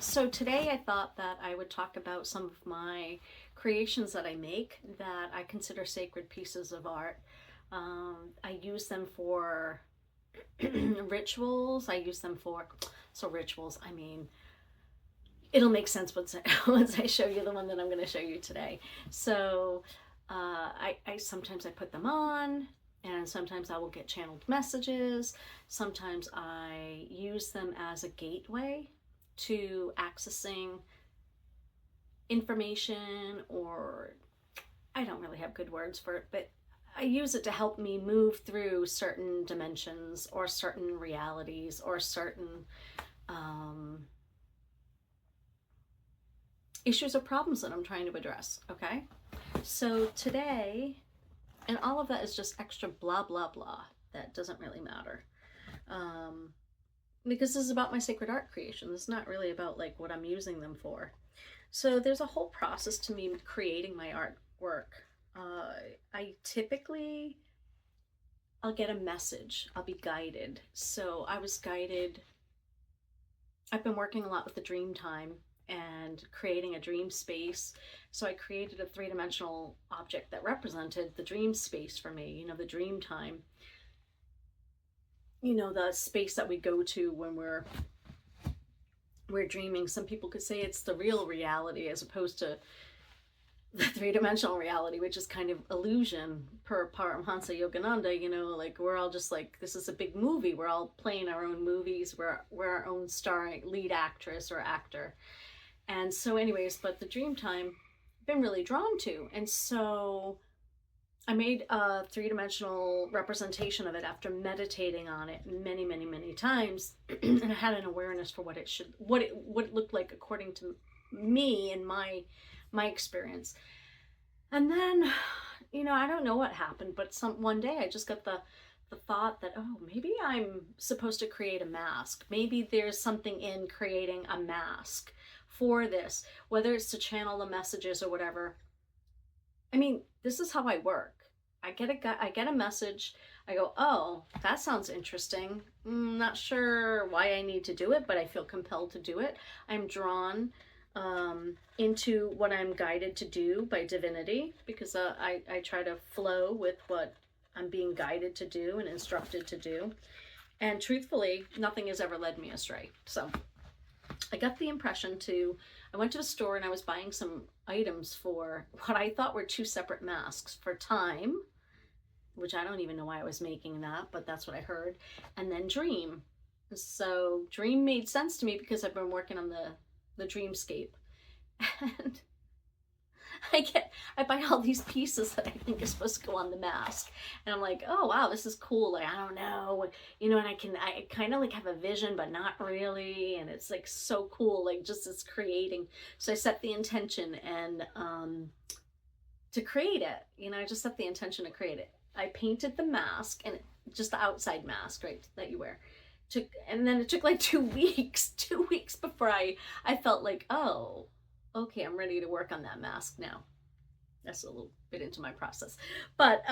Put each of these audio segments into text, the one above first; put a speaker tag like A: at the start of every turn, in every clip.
A: So today I thought that I would talk about some of my creations that I make that I consider sacred pieces of art. I use them for rituals. I use them for, so rituals, I mean, it'll make sense once once I show you the one that I'm going to show you today. So I sometimes I put them on, and sometimes I will get channeled messages. Sometimes I use them as a gateway to accessing information, or I don't really have good words for it, but I use it to help me move through certain dimensions or certain realities or certain um, issues or problems that I'm trying to address. Okay, so today, and all of that is just extra blah blah blah that doesn't really matter, um, because this is about my sacred art creation. This is not really about like what I'm using them for. So there's a whole process to me creating my artwork. Uh, I typically, I'll get a message. I'll be guided. So I was guided. I've been working a lot with the dream time and creating a dream space. So I created a three-dimensional object that represented the dream space for me, the dream time, the space that we go to when we're dreaming. Some people could say it's the real reality as opposed to the three-dimensional reality, which is kind of illusion per Paramhansa Yogananda. Like we're all just like, this is a big movie. We're all playing our own movies. We're our own starring lead actress or actor. And so anyways, but the dream time I've been really drawn to. And so I made a three-dimensional representation of it after meditating on it many, many, many times, and I had an awareness for what it looked like according to me and my experience. And then, I don't know what happened, but one day I just got the thought that, oh, maybe I'm supposed to create a mask. Maybe there's something in creating a mask for this, whether it's to channel the messages or whatever. I mean, this is how I work. I get a message. I go, oh, that sounds interesting. Not sure why I need to do it, but I feel compelled to do it. I'm drawn into what I'm guided to do by divinity, because I try to flow with what I'm being guided to do and instructed to do. And truthfully, nothing has ever led me astray. So I got the impression I went to the store and I was buying some items for what I thought were two separate masks for time, which I don't even know why I was making that, but that's what I heard. And then dream. So dream made sense to me because I've been working on the dreamscape. And I buy all these pieces that I think are supposed to go on the mask, and I'm like, oh wow, this is cool. Like, I don't know, and I kind of like have a vision, but not really, and it's like so cool, like just it's creating. So I set the intention and to create it. I just set the intention to create it. I painted the mask, and just the outside mask, right, that you wear. And then it took like 2 weeks, 2 weeks before I felt like, oh, okay, I'm ready to work on that mask now. That's a little bit into my process. But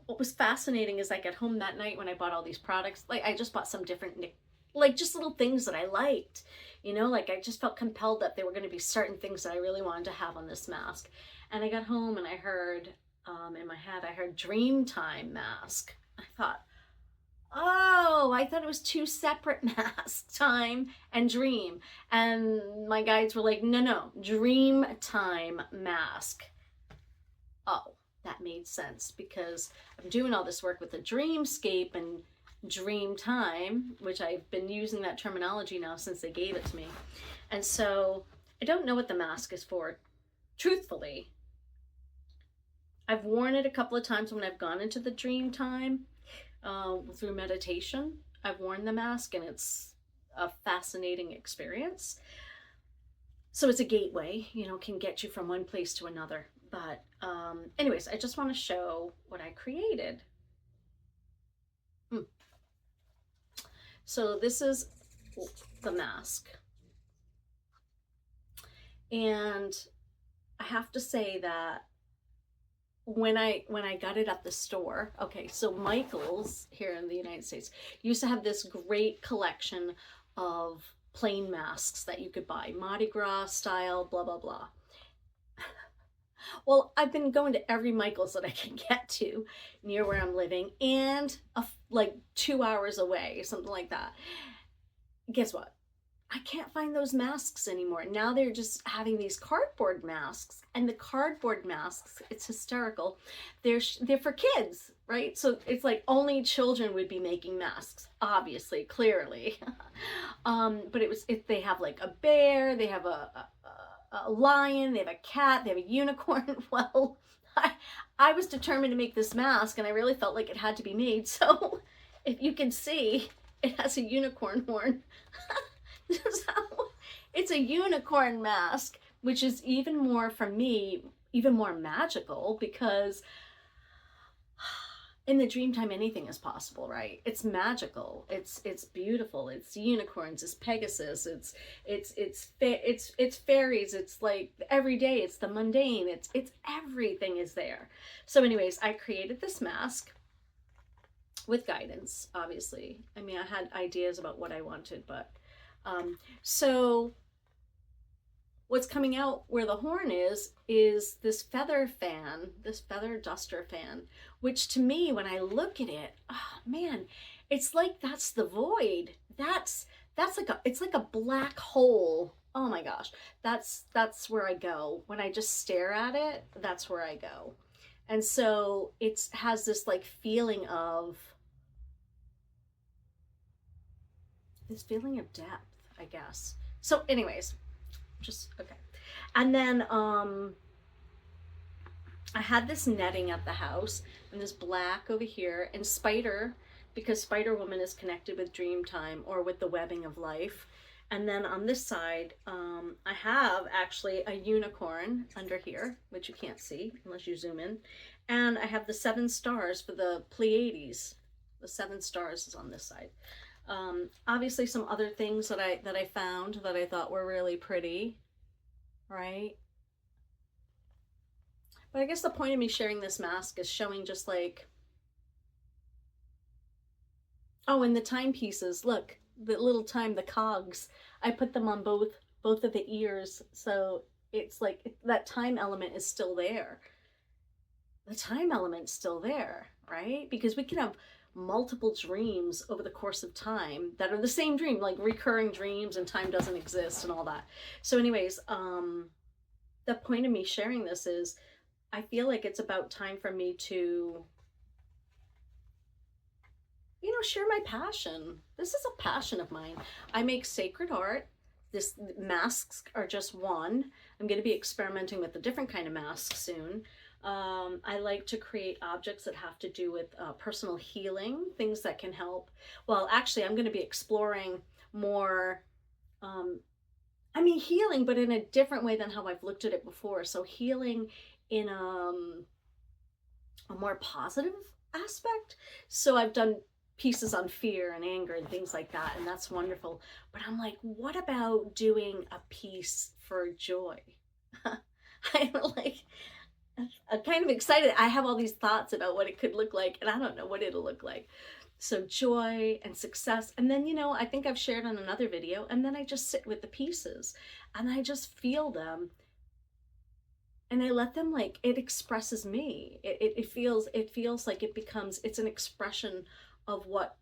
A: what was fascinating is I got home that night when I bought all these products. Like I just bought some different, like just little things that I liked. Like I just felt compelled that there were going to be certain things that I really wanted to have on this mask. And I got home and I heard, in my head, I heard Dream Time Mask. I thought, oh, I thought it was two separate masks, time and dream. And my guides were like, no, Dream Time Mask. Oh, that made sense because I'm doing all this work with the dreamscape and dream time, which I've been using that terminology now since they gave it to me. And so I don't know what the mask is for, truthfully. I've worn it a couple of times when I've gone into the dream time. Through meditation, I've worn the mask, and it's a fascinating experience. So it's a gateway, can get you from one place to another. But anyways, I just want to show what I created. So this is the mask. And I have to say that when I got it at the store, okay, so Michael's here in the United States used to have this great collection of plain masks that you could buy, Mardi Gras style, blah, blah, blah. Well, I've been going to every Michael's that I can get to near where I'm living, and like 2 hours away, something like that. Guess what? I can't find those masks anymore. Now they're just having these cardboard masks, and the cardboard masks, it's hysterical. They're for kids, right? So it's like only children would be making masks, obviously, clearly. But they have like a bear, they have a lion, they have a cat, they have a unicorn. Well, I was determined to make this mask, and I really felt like it had to be made. So if you can see, it has a unicorn horn. So it's a unicorn mask, which is even more, for me, even more magical, because in the Dreamtime anything is possible, right? It's magical, it's beautiful, it's unicorns, it's Pegasus, it's fairies, it's like every day, it's the mundane, it's everything is there. So anyways, I created this mask with guidance, obviously. I mean, I had ideas about what I wanted, but so what's coming out where the horn is this feather fan, this feather duster fan, which to me, when I look at it, oh man, it's like that's the void. That's like it's like a black hole. Oh my gosh, that's where I go when I just stare at it. That's where I go. And so it has this like feeling of depth, I guess. So anyways, just okay. And then I had this netting at the house, and this black over here, and Spider, because Spider Woman is connected with Dreamtime, or with the webbing of life. And then on this side, I have actually a unicorn under here, which you can't see unless you zoom in. And I have the 7 stars for the Pleiades. The 7 stars is on this side. Obviously some other things that I found that I thought were really pretty, right? But I guess the point of me sharing this mask is showing just like, oh, and the timepieces, look, the little time, the cogs, I put them on both of the ears, so it's like that time element is still there. The time element's still there, right? Because we can have multiple dreams over the course of time that are the same dream, like recurring dreams, and time doesn't exist and all that. So anyways, the point of me sharing this is I feel like it's about time for me to, you know, share my passion. This is a passion of mine. I make sacred art. This masks are just one. I'm going to be experimenting with a different kind of mask soon. I like to create objects that have to do with personal healing, things that can help. Well, actually, I'm going to be exploring more, I mean, healing, but in a different way than how I've looked at it before. So healing in a more positive aspect. So I've done pieces on fear and anger and things like that, and that's wonderful. But I'm like, what about doing a piece for joy? I'm like, I'm kind of excited. I have all these thoughts about what it could look like, and I don't know what it'll look like. So joy and success. And then, you know, I think I've shared on another video, and then I just sit with the pieces and I just feel them. And I let them, like, it expresses me. It feels like it's an expression of what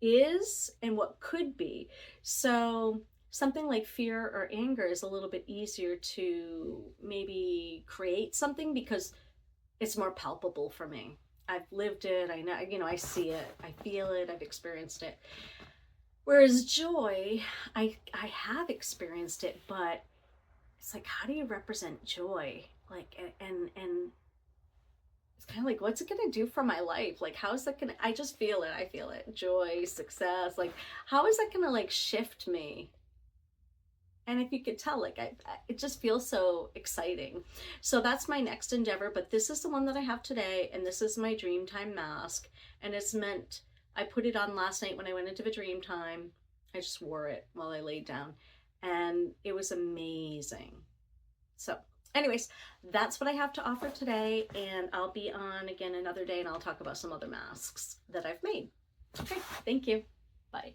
A: is and what could be. So something like fear or anger is a little bit easier to maybe create something because it's more palpable for me. I've lived it, I know, you know, I see it, I feel it, I've experienced it. Whereas joy, I have experienced it, but it's like, how do you represent joy? Like, and it's kind of like, what's it gonna do for my life? Like, how is that gonna, I just feel it, I feel it. Joy, success, like, how is that gonna like shift me? And if you could tell, like, it just feels so exciting. So that's my next endeavor, but this is the one that I have today, and this is my Dreamtime mask, and it's meant, I put it on last night when I went into the Dreamtime. I just wore it while I laid down, and it was amazing. So anyways, that's what I have to offer today, and I'll be on again another day, and I'll talk about some other masks that I've made. Okay, thank you. Bye.